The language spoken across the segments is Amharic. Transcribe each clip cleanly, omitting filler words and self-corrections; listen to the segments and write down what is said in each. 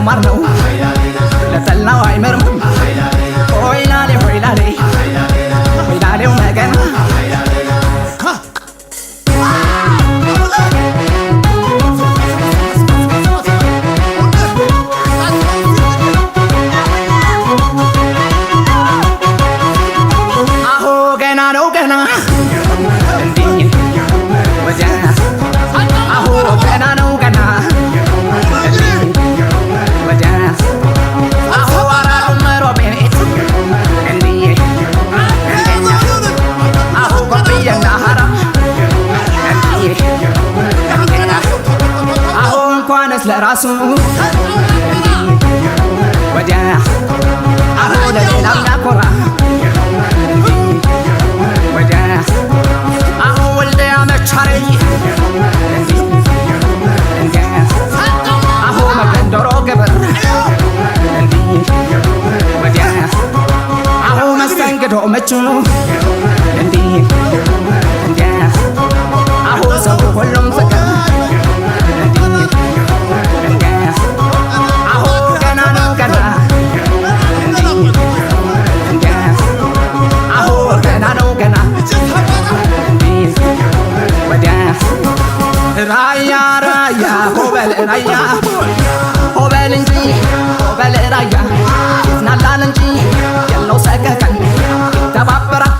ማር ነው ለጠላው አይመርም ሆይላሌ ሆይላሌ ሆይላሌው መገና አሆ ገና ነው ገና እንዲህ ወዲያ አሆ ገና ነው ገና ለራሱ ወዲያ አሁ ለሌላው ያኮራ ወዲያ አሁ ወልደያ መቻረይ አሁ መገንዶሮ ገበር ወዲያ አሁ መስተንግዶ ምቹ እንዲህ አሁ ሰው ሁሉም ፍቅር ራያ ራያ ሆበል ራያ ሆበል እንጂ ሆበል ራያ ይዝናናል እንጂ የለው ሰቀቀን ይተባበራል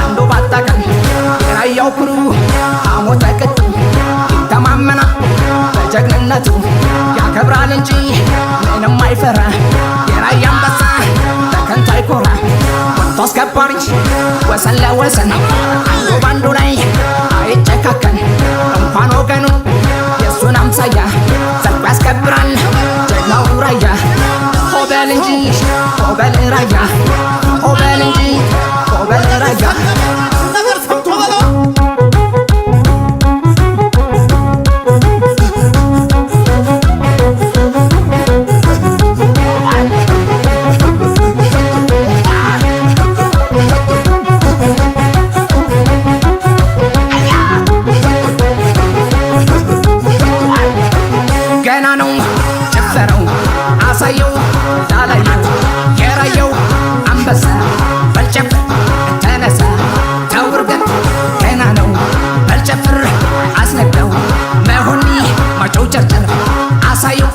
አንዱ ባጣቀን የራያው ኩሩ ሐሞት በቅጡ ይተማመናል በጀግንነቱ ያከብራል እንጂ ምንም አይፈራ የራያ አንበሳ በከንቱ አይኮራ ወጥቶ አስከባሪ ወሰን ለወሰን አንዱ ባንዱ ላይ አይጨካከን እንኳን ወገኑ የሱን አምሳያ ዘልቆ ያስከብራል ጀግናው ራያ ሆበል እንጂ ሆበል ራያ ሆበል እንጂ ሆበል ራያ ገና ነው ጨፈረው አሳየው ላላየው የራየው አንበሳ በልጨፍር ተነሳ ተውርገን ገና ነው በልጨፍር አስነዳው መሆኒ ማጨው ጨርጨር አሳየው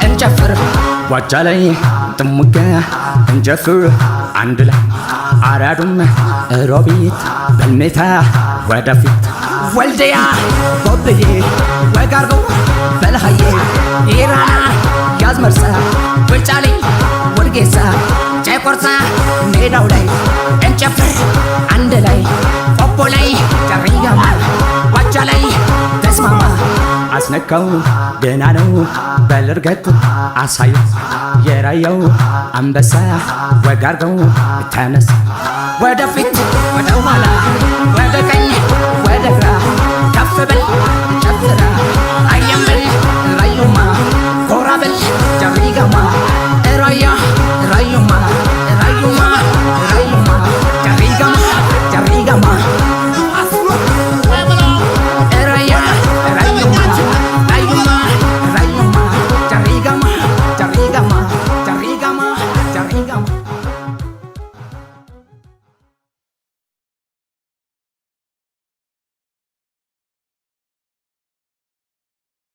እንጨፍር ዋጃ ላይ ጥሙጋ እንጨፍር አንድ ላይ አራዱም ሮቢት በልሜታ ወደፊት ወልደያ ቦብዬ ወጋርጎ በልሃዬ ኢራና ያዝመርሳ ውጫሌ ወድጌሳ ጨቆርሳ ሜዳው ላይ እንጨፍር አንድ ላይ ቆቦ ላይ ጨርያማ ዋጃ ላይ ተስማማ አስነካው ገና ነው በልርገት አሳዩ የራያው አንበሳ ወጋርገው ተነሳ ወደፊት ወደ ኋላ ወደ ቀኝ